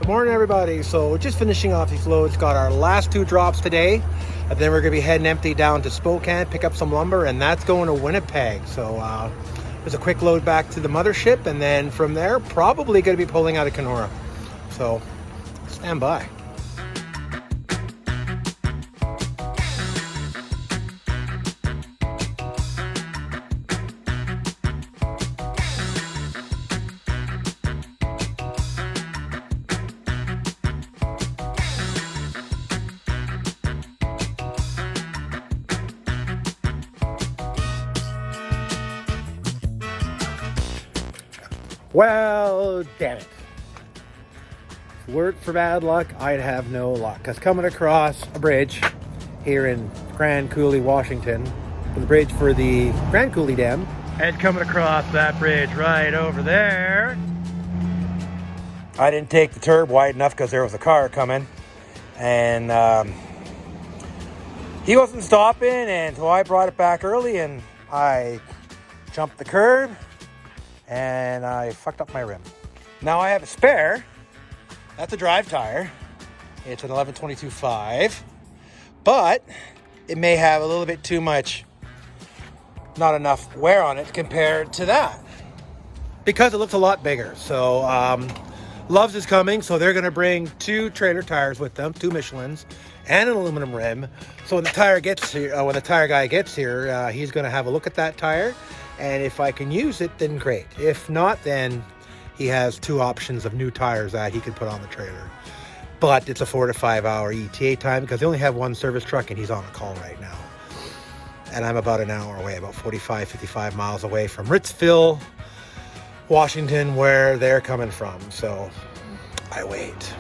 Morning, everybody. So just finishing off these loads. Got our last 2 drops today, and then we're gonna be heading empty down to Spokane, pick up some lumber, and that's going to Winnipeg. So there's a quick load back to the mothership, and then from there probably gonna be pulling out of Kenora. So stand by. Well, damn it. If it weren't for bad luck, I'd have no luck. Because coming across a bridge here in Grand Coulee, Washington, the bridge for the Grand Coulee Dam, and coming across that bridge right over there, I didn't take the turb wide enough because there was a car coming, and he wasn't stopping, and so I brought it back early, and I jumped the curb, and I fucked up my rim. Now I have a spare. That's a drive tire. It's an 11/22/5, but it may have a little bit too much, not enough wear on it compared to that, because it looks a lot bigger. So Love's is coming, so they're gonna bring 2 trailer tires with them, 2 Michelins, and an aluminum rim. So when the tire gets here, when the tire guy gets here, he's gonna have a look at that tire. And if I can use it, then great. If not, then he has 2 options of new tires that he can put on the trailer. But it's a 4 to 5 hour ETA time because they only have 1 service truck, and he's on a call right now. And I'm about an hour away, about 45, 55 miles away from Ritzville, Washington, where they're coming from. So I wait.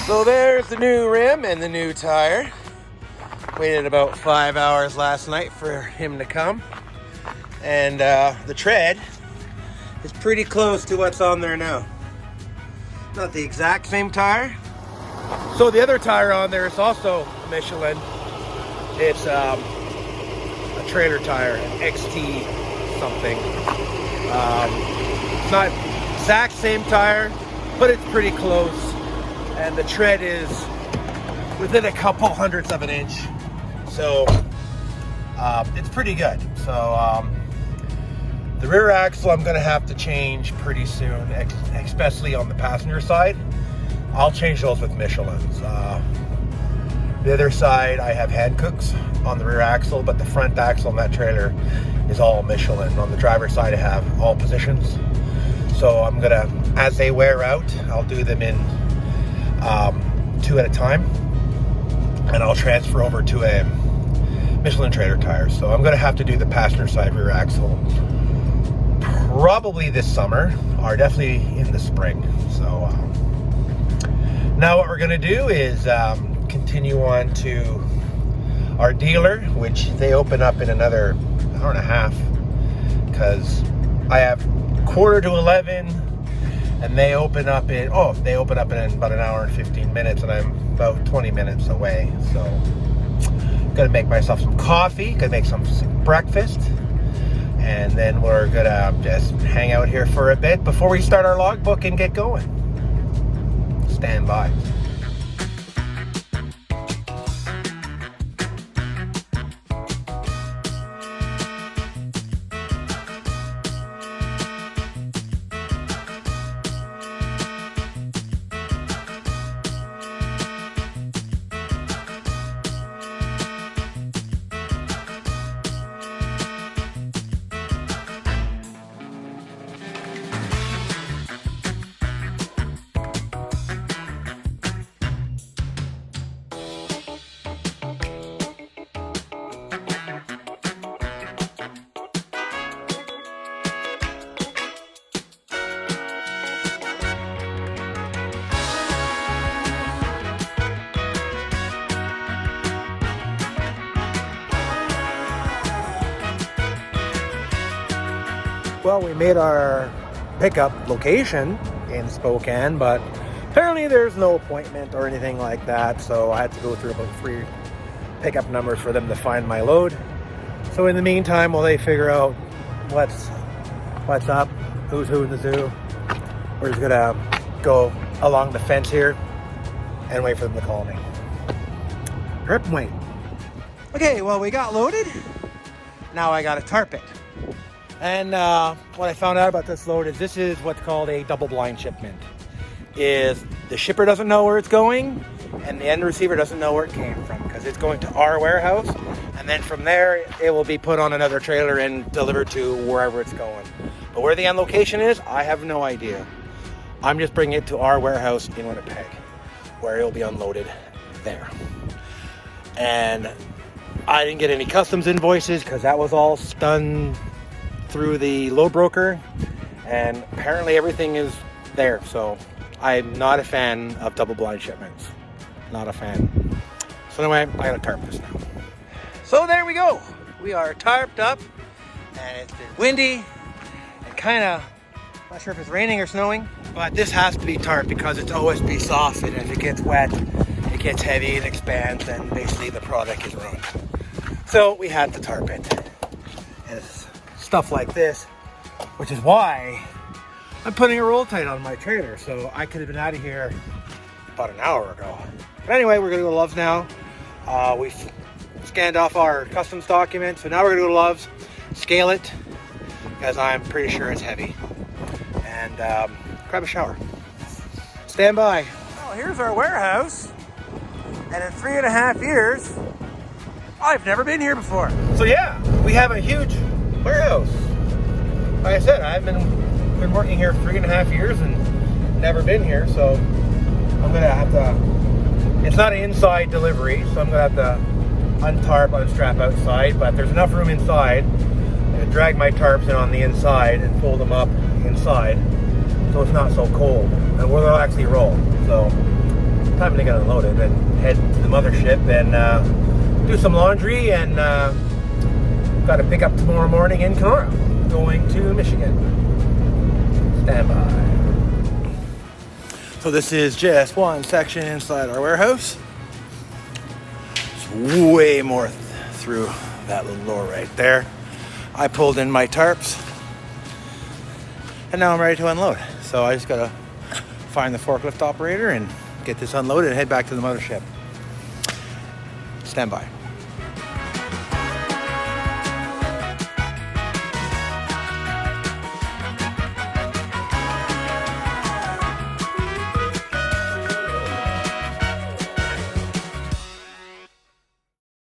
So there's the new rim and the new tire. Waited about 5 hours last night for him to come. And the tread is pretty close to what's on there now. Not the exact same tire. So the other tire on there is also a Michelin. It's a trailer tire, an XT something. It's not exact same tire, but it's pretty close. And the tread is within a couple hundredths of an inch. So it's pretty good. So the rear axle I'm gonna have to change pretty soon, especially on the passenger side. I'll change those with Michelins. The other side, I have Hancooks on the rear axle, but the front axle on that trailer is all Michelin. On the driver's side, I have all positions. So I'm gonna, as they wear out, I'll do them in 2 at a time, and I'll transfer over to a Michelin trailer tire. So I'm gonna have to do the passenger side rear axle probably this summer, or definitely in the spring. So now what we're gonna do is continue on to our dealer, which they open up in another hour and a half, because I have 10:45, and they open up in about an hour and 15 minutes, and I'm about 20 minutes away. So gonna make myself some coffee, gonna make some breakfast, and then we're gonna just hang out here for a bit before we start our logbook and get going. Stand by. Well, we made our pickup location in Spokane, but Apparently there's no appointment or anything like that, so I had to go through about 3 pickup numbers for them to find my load. So in the meantime, while they figure out what's up, who's who in the zoo, we're just gonna go along the fence here and wait for them to call me. Rip and wait. Okay, well, we got loaded. Now I gotta tarp it. And what I found out about this load is this is what's called a double blind shipment. Is the shipper doesn't know where it's going and the end receiver doesn't know where it came from, because it's going to our warehouse, and then from there it will be put on another trailer and delivered to wherever it's going. But where the end location is, I have no idea. I'm just bringing it to our warehouse in Winnipeg, where it will be unloaded there. And I didn't get any customs invoices because that was all done through the load broker, and apparently everything is there. So I'm not a fan of double blind shipments. Not a fan. So anyway, I gotta tarp this now. So there we go. We are tarped up, and it's been windy and kind of, not sure if it's raining or snowing, but this has to be tarped because it's OSB soft, and if it gets wet, it gets heavy, it expands, and basically the product is ruined. So we had to tarp it. And it's stuff like this, which is why I'm putting a roll tight on my trailer, so I could have been out of here about an hour ago. But anyway, we're gonna go to Love's now. We scanned off our customs documents, so now we're gonna go to Love's, scale it, because I'm pretty sure it's heavy, and grab a shower. Stand by. Well, here's our warehouse, and in 3.5 years, I've never been here before. So yeah, we have a huge warehouse. Like I said, I've been working here 3.5 years and never been here, so I'm gonna have to, it's not an inside delivery, so I'm gonna have to untarp, unstrap outside, but there's enough room inside. I'm gonna drag my tarps in on the inside and fold them up inside so it's not so cold, and where they'll actually roll. So time to get unloaded and head to the mothership and do some laundry, and got to pick up tomorrow morning in Kenora, going to Michigan. Stand by. So this is just one section inside our warehouse. It's way more through that little door right there. I pulled in my tarps, and now I'm ready to unload. So I just gotta find the forklift operator and get this unloaded and head back to the mothership. Stand by.